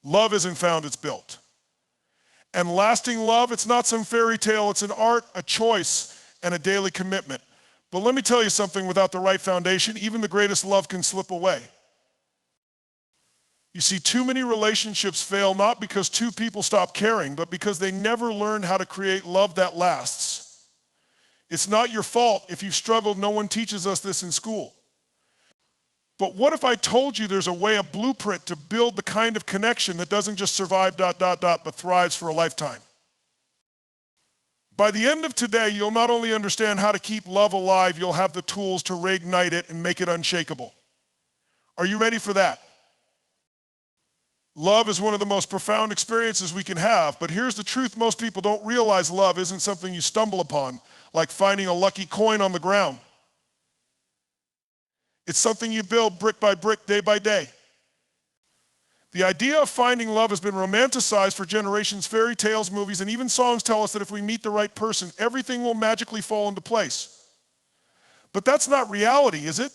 Love isn't found, it's built. And lasting love, it's not some fairy tale, it's an art, a choice, and a daily commitment. But let me tell you something, without the right foundation, even the greatest love can slip away. You see, too many relationships fail not because two people stop caring, but because they never learned how to create love that lasts. It's not your fault if you've struggled. No one teaches us this in school. But what if I told you there's a way, a blueprint to build the kind of connection that doesn't just survive ... but thrives for a lifetime? By the end of today, you'll not only understand how to keep love alive, you'll have the tools to reignite it and make it unshakable. Are you ready for that? Love is one of the most profound experiences we can have, but here's the truth: most people don't realize love isn't something you stumble upon, like finding a lucky coin on the ground. It's something you build brick by brick, day by day. The idea of finding love has been romanticized for generations. Fairy tales, movies, and even songs tell us that if we meet the right person, everything will magically fall into place. But that's not reality, is it?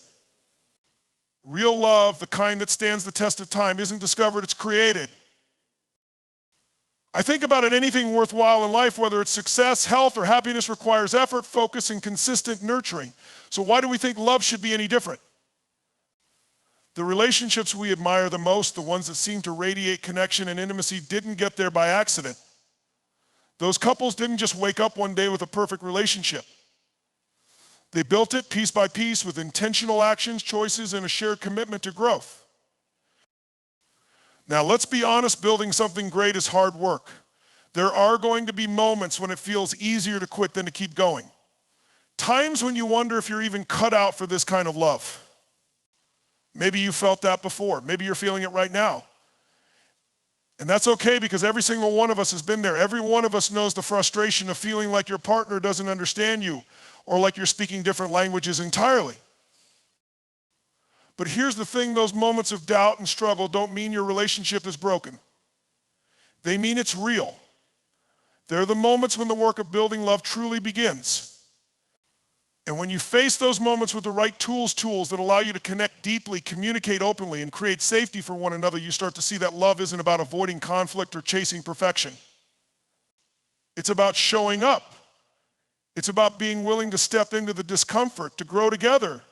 Real love, the kind that stands the test of time, isn't discovered, it's created. I think about it, anything worthwhile in life, whether it's success, health, or happiness, requires effort, focus, and consistent nurturing. So why do we think love should be any different? The relationships we admire the most, the ones that seem to radiate connection and intimacy, didn't get there by accident. Those couples didn't just wake up one day with a perfect relationship. They built it piece by piece with intentional actions, choices, and a shared commitment to growth. Now, let's be honest, building something great is hard work. There are going to be moments when it feels easier to quit than to keep going. Times when you wonder if you're even cut out for this kind of love. Maybe you felt that before. Maybe you're feeling it right now. And that's okay, because every single one of us has been there. Every one of us knows the frustration of feeling like your partner doesn't understand you, or like you're speaking different languages entirely. But here's the thing: those moments of doubt and struggle don't mean your relationship is broken. They mean it's real. They're the moments when the work of building love truly begins. And when you face those moments with the right tools that allow you to connect deeply, communicate openly, and create safety for one another, you start to see that love isn't about avoiding conflict or chasing perfection. It's about showing up. It's about being willing to step into the discomfort, to grow together,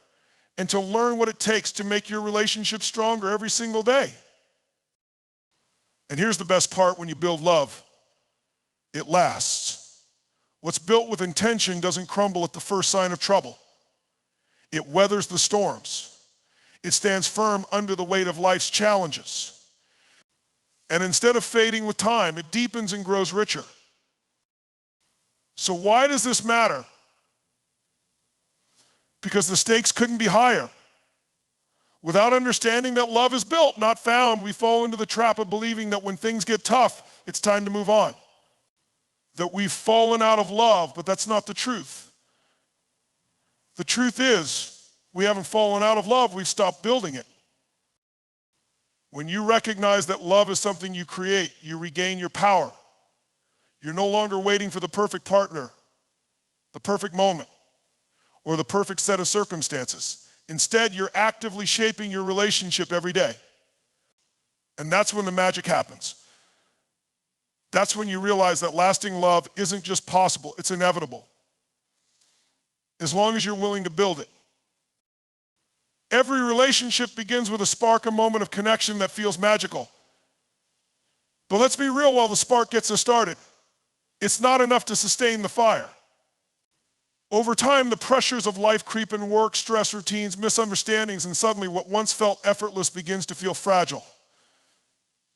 and to learn what it takes to make your relationship stronger every single day. And here's the best part: when you build love, it lasts. What's built with intention doesn't crumble at the first sign of trouble. It weathers the storms. It stands firm under the weight of life's challenges. And instead of fading with time, it deepens and grows richer. So why does this matter? Because the stakes couldn't be higher. Without understanding that love is built, not found, we fall into the trap of believing that when things get tough, it's time to move on. That we've fallen out of love, but that's not the truth. The truth is, we haven't fallen out of love, we've stopped building it. When you recognize that love is something you create, you regain your power. You're no longer waiting for the perfect partner, the perfect moment, or the perfect set of circumstances. Instead, you're actively shaping your relationship every day. And that's when the magic happens. That's when you realize that lasting love isn't just possible, it's inevitable. As long as you're willing to build it. Every relationship begins with a spark, a moment of connection that feels magical. But let's be real, while the spark gets us started, it's not enough to sustain the fire. Over time, the pressures of life creep in: work, stress, routines, misunderstandings, and suddenly what once felt effortless begins to feel fragile.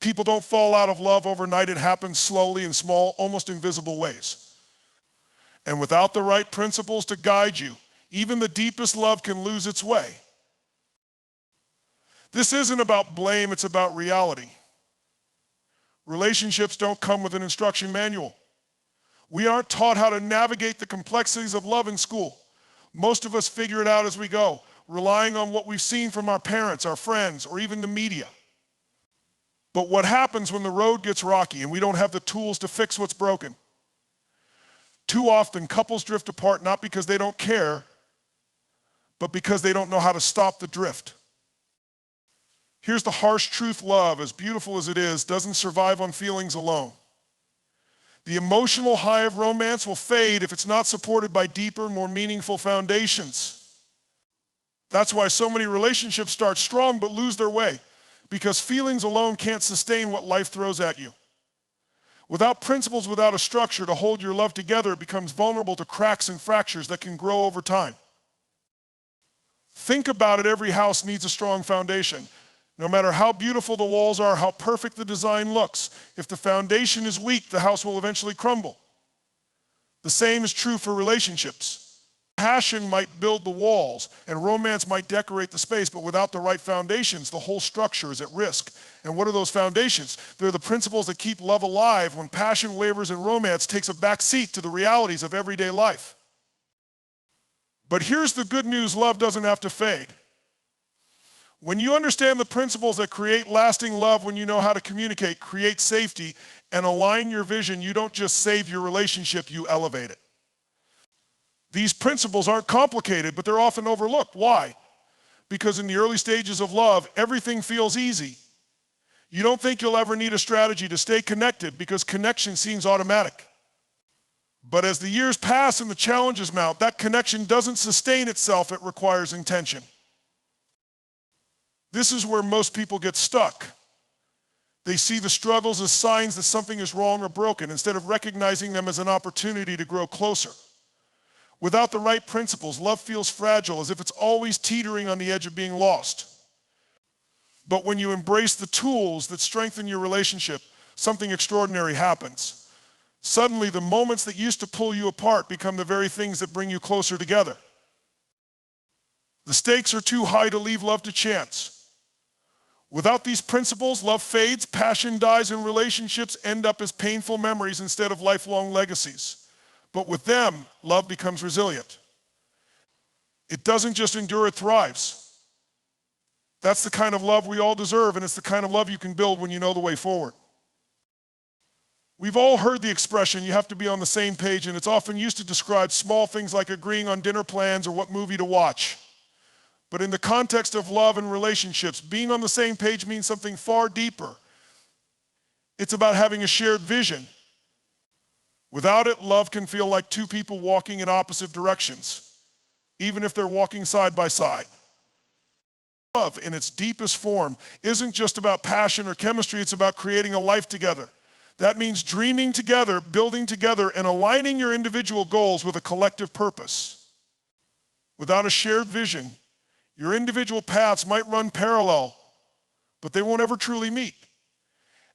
People don't fall out of love overnight. It happens slowly in small, almost invisible ways. And without the right principles to guide you, even the deepest love can lose its way. This isn't about blame, it's about reality. Relationships don't come with an instruction manual. We aren't taught how to navigate the complexities of love in school. Most of us figure it out as we go, relying on what we've seen from our parents, our friends, or even the media. But what happens when the road gets rocky and we don't have the tools to fix what's broken? Too often, couples drift apart not because they don't care, but because they don't know how to stop the drift. Here's the harsh truth: love, as beautiful as it is, doesn't survive on feelings alone. The emotional high of romance will fade if it's not supported by deeper, more meaningful foundations. That's why so many relationships start strong but lose their way, because feelings alone can't sustain what life throws at you. Without principles, without a structure to hold your love together, it becomes vulnerable to cracks and fractures that can grow over time. Think about it: every house needs a strong foundation. No matter how beautiful the walls are, how perfect the design looks, if the foundation is weak, the house will eventually crumble. The same is true for relationships. Passion might build the walls, and romance might decorate the space, but without the right foundations, the whole structure is at risk. And what are those foundations? They're the principles that keep love alive when passion wavers and romance takes a back seat to the realities of everyday life. But here's the good news: love doesn't have to fade. When you understand the principles that create lasting love, when you know how to communicate, create safety, and align your vision, you don't just save your relationship, you elevate it. These principles aren't complicated, but they're often overlooked. Why? Because in the early stages of love, everything feels easy. You don't think you'll ever need a strategy to stay connected because connection seems automatic. But as the years pass and the challenges mount, that connection doesn't sustain itself, it requires intention. This is where most people get stuck. They see the struggles as signs that something is wrong or broken, instead of recognizing them as an opportunity to grow closer. Without the right principles, love feels fragile, as if it's always teetering on the edge of being lost. But when you embrace the tools that strengthen your relationship, something extraordinary happens. Suddenly, the moments that used to pull you apart become the very things that bring you closer together. The stakes are too high to leave love to chance. Without these principles, love fades, passion dies, and relationships end up as painful memories instead of lifelong legacies. But with them, love becomes resilient. It doesn't just endure, it thrives. That's the kind of love we all deserve, and it's the kind of love you can build when you know the way forward. We've all heard the expression, you have to be on the same page, and it's often used to describe small things like agreeing on dinner plans or what movie to watch. But in the context of love and relationships, being on the same page means something far deeper. It's about having a shared vision. Without it, love can feel like two people walking in opposite directions, even if they're walking side by side. Love, in its deepest form, isn't just about passion or chemistry, it's about creating a life together. That means dreaming together, building together, and aligning your individual goals with a collective purpose. Without a shared vision, your individual paths might run parallel, but they won't ever truly meet.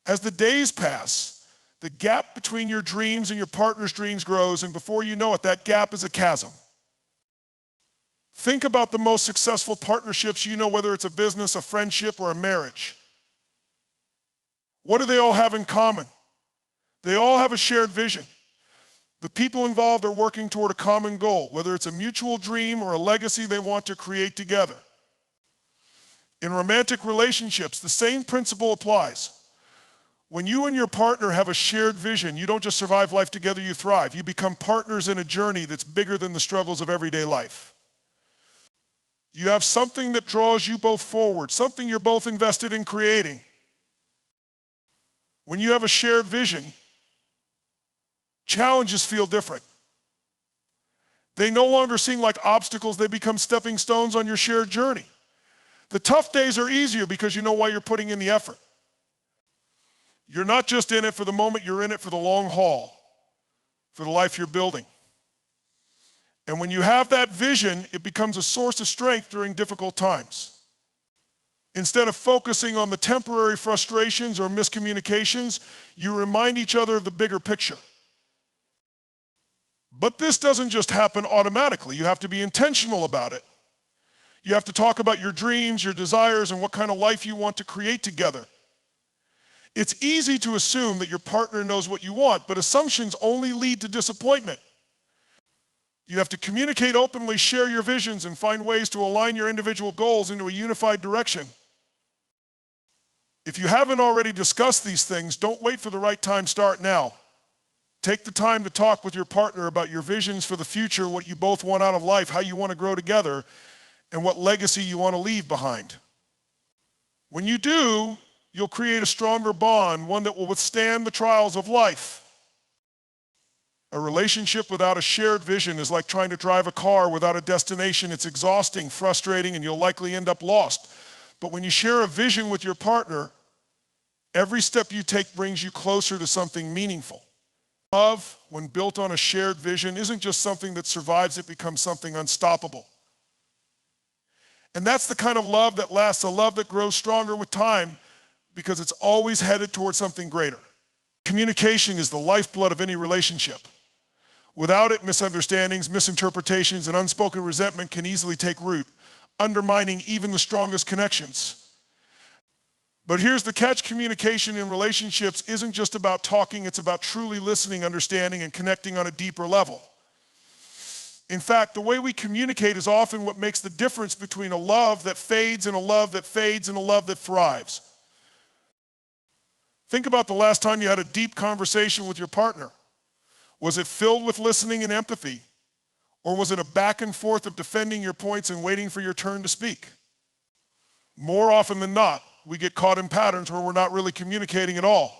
As the days pass, the gap between your dreams and your partner's dreams grows, and before you know it, that gap is a chasm. Think about the most successful partnerships you know, whether it's a business, a friendship, or a marriage. What do they all have in common? They all have a shared vision. The people involved are working toward a common goal, whether it's a mutual dream or a legacy they want to create together. In romantic relationships, the same principle applies. When you and your partner have a shared vision, you don't just survive life together, you thrive. You become partners in a journey that's bigger than the struggles of everyday life. You have something that draws you both forward, something you're both invested in creating. When you have a shared vision, challenges feel different. They no longer seem like obstacles, they become stepping stones on your shared journey. The tough days are easier because you know why you're putting in the effort. You're not just in it for the moment, you're in it for the long haul, for the life you're building. And when you have that vision, it becomes a source of strength during difficult times. Instead of focusing on the temporary frustrations or miscommunications, you remind each other of the bigger picture. But this doesn't just happen automatically. You have to be intentional about it. You have to talk about your dreams, your desires, and what kind of life you want to create together. It's easy to assume that your partner knows what you want, but assumptions only lead to disappointment. You have to communicate openly, share your visions, and find ways to align your individual goals into a unified direction. If you haven't already discussed these things, don't wait for the right time, start now. Take the time to talk with your partner about your visions for the future, what you both want out of life, how you want to grow together, and what legacy you want to leave behind. When you do, you'll create a stronger bond, one that will withstand the trials of life. A relationship without a shared vision is like trying to drive a car without a destination. It's exhausting, frustrating, and you'll likely end up lost. But when you share a vision with your partner, every step you take brings you closer to something meaningful. Love, when built on a shared vision, isn't just something that survives, it becomes something unstoppable. And that's the kind of love that lasts, a love that grows stronger with time because it's always headed towards something greater. Communication is the lifeblood of any relationship. Without it, misunderstandings, misinterpretations, and unspoken resentment can easily take root, undermining even the strongest connections. But here's the catch: communication in relationships isn't just about talking, it's about truly listening, understanding, and connecting on a deeper level. In fact, the way we communicate is often what makes the difference between a love that fades and a love that fades and a love that thrives. Think about the last time you had a deep conversation with your partner. Was it filled with listening and empathy? Or was it a back and forth of defending your points and waiting for your turn to speak? More often than not, we get caught in patterns where we're not really communicating at all.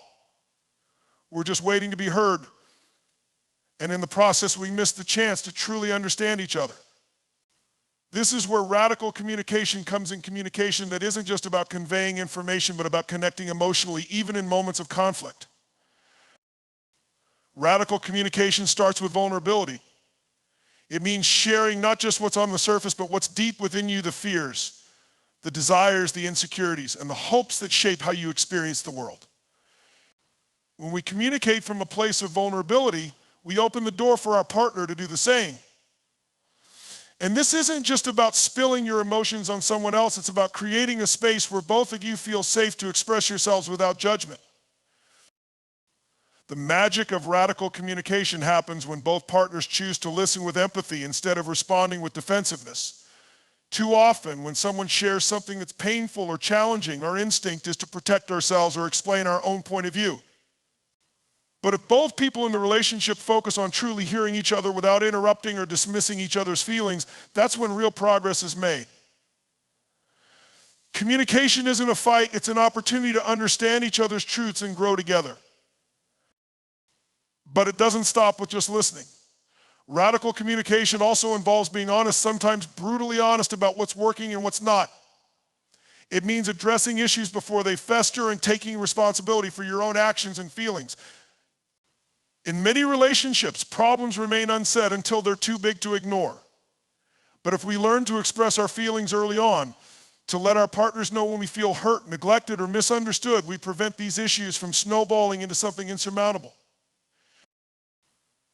We're just waiting to be heard. And in the process, we miss the chance to truly understand each other. This is where radical communication comes in, communication that isn't just about conveying information, but about connecting emotionally, even in moments of conflict. Radical communication starts with vulnerability. It means sharing not just what's on the surface, but what's deep within you, the fears, the desires, the insecurities, and the hopes that shape how you experience the world. When we communicate from a place of vulnerability, we open the door for our partner to do the same. And this isn't just about spilling your emotions on someone else, it's about creating a space where both of you feel safe to express yourselves without judgment. The magic of radical communication happens when both partners choose to listen with empathy instead of responding with defensiveness. Too often, when someone shares something that's painful or challenging, our instinct is to protect ourselves or explain our own point of view. But if both people in the relationship focus on truly hearing each other without interrupting or dismissing each other's feelings, that's when real progress is made. Communication isn't a fight, it's an opportunity to understand each other's truths and grow together. But it doesn't stop with just listening. Radical communication also involves being honest, sometimes brutally honest about what's working and what's not. It means addressing issues before they fester and taking responsibility for your own actions and feelings. In many relationships, problems remain unsaid until they're too big to ignore. But if we learn to express our feelings early on, to let our partners know when we feel hurt, neglected, or misunderstood, we prevent these issues from snowballing into something insurmountable.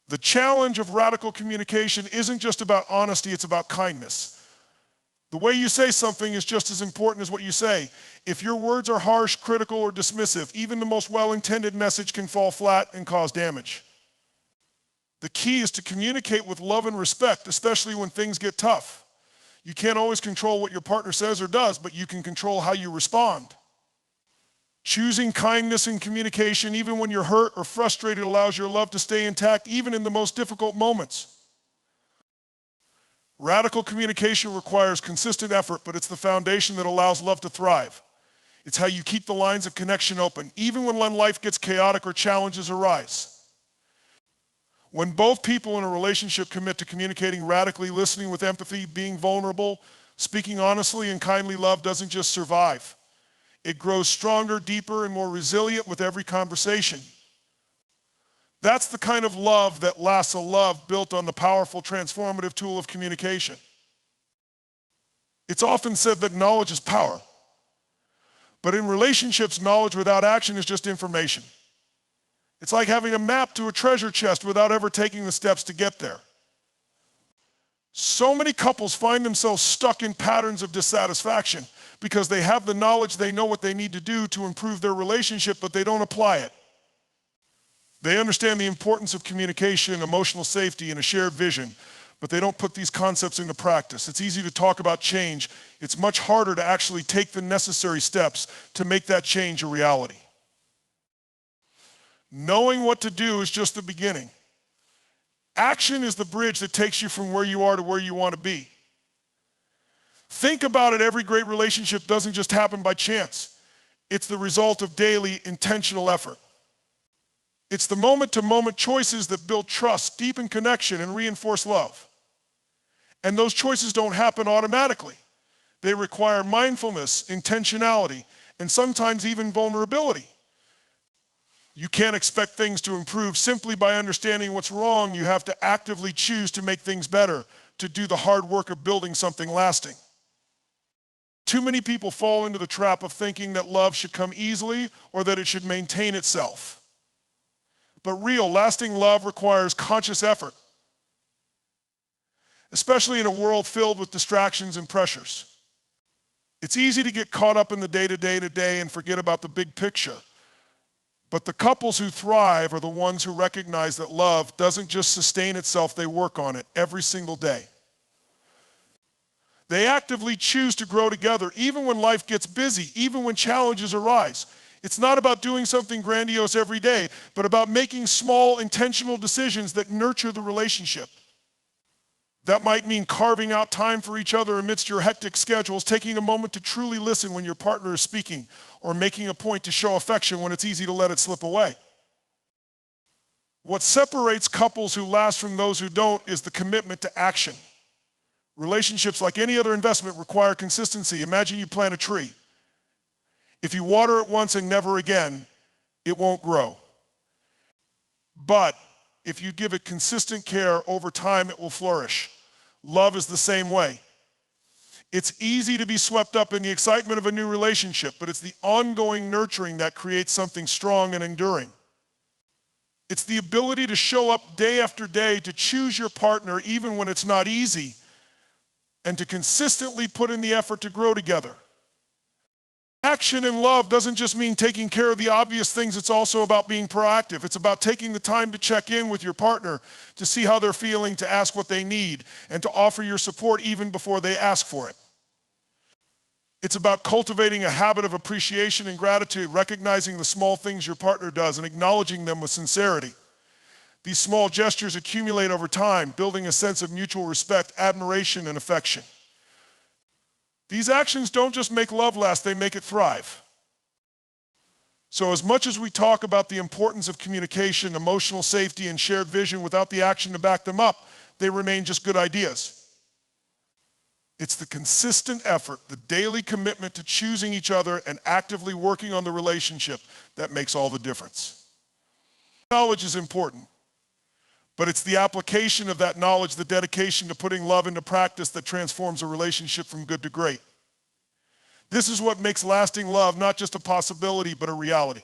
The challenge of radical communication isn't just about honesty, it's about kindness. The way you say something is just as important as what you say. If your words are harsh, critical, or dismissive, even the most well-intended message can fall flat and cause damage. The key is to communicate with love and respect, especially when things get tough. You can't always control what your partner says or does, but you can control how you respond. Choosing kindness in communication, even when you're hurt or frustrated, allows your love to stay intact, even in the most difficult moments. Radical communication requires consistent effort, but it's the foundation that allows love to thrive. It's how you keep the lines of connection open, even when life gets chaotic or challenges arise. When both people in a relationship commit to communicating radically, listening with empathy, being vulnerable, speaking honestly and kindly, love doesn't just survive. It grows stronger, deeper, and more resilient with every conversation. That's the kind of love that lasts, a love built on the powerful, transformative tool of communication. It's often said that knowledge is power. But in relationships, knowledge without action is just information. It's like having a map to a treasure chest without ever taking the steps to get there. So many couples find themselves stuck in patterns of dissatisfaction because they have the knowledge, they know what they need to do to improve their relationship, but they don't apply it. They understand the importance of communication, emotional safety, and a shared vision, but they don't put these concepts into practice. It's easy to talk about change. It's much harder to actually take the necessary steps to make that change a reality. Knowing what to do is just the beginning. Action is the bridge that takes you from where you are to where you want to be. Think about it, every great relationship doesn't just happen by chance. It's the result of daily intentional effort. It's the moment-to-moment choices that build trust, deepen connection, and reinforce love. And those choices don't happen automatically. They require mindfulness, intentionality, and sometimes even vulnerability. You can't expect things to improve simply by understanding what's wrong. You have to actively choose to make things better, to do the hard work of building something lasting. Too many people fall into the trap of thinking that love should come easily or that it should maintain itself. But real, lasting love requires conscious effort, especially in a world filled with distractions and pressures. It's easy to get caught up in the day-to-day and forget about the big picture. But the couples who thrive are the ones who recognize that love doesn't just sustain itself, they work on it every single day. They actively choose to grow together, even when life gets busy, even when challenges arise. It's not about doing something grandiose every day, but about making small, intentional decisions that nurture the relationship. That might mean carving out time for each other amidst your hectic schedules, taking a moment to truly listen when your partner is speaking, or making a point to show affection when it's easy to let it slip away. What separates couples who last from those who don't is the commitment to action. Relationships, like any other investment, require consistency. Imagine you plant a tree. If you water it once and never again, it won't grow. But if you give it consistent care over time, it will flourish. Love is the same way. It's easy to be swept up in the excitement of a new relationship, but it's the ongoing nurturing that creates something strong and enduring. It's the ability to show up day after day, to choose your partner even when it's not easy, and to consistently put in the effort to grow together. Action in love doesn't just mean taking care of the obvious things, it's also about being proactive. It's about taking the time to check in with your partner, to see how they're feeling, to ask what they need, and to offer your support even before they ask for it. It's about cultivating a habit of appreciation and gratitude, recognizing the small things your partner does and acknowledging them with sincerity. These small gestures accumulate over time, building a sense of mutual respect, admiration, and affection. These actions don't just make love last, they make it thrive. So as much as we talk about the importance of communication, emotional safety, and shared vision without the action to back them up, they remain just good ideas. It's the consistent effort, the daily commitment to choosing each other and actively working on the relationship that makes all the difference. Knowledge is important, but it's the application of that knowledge, the dedication to putting love into practice that transforms a relationship from good to great. This is what makes lasting love not just a possibility, but a reality.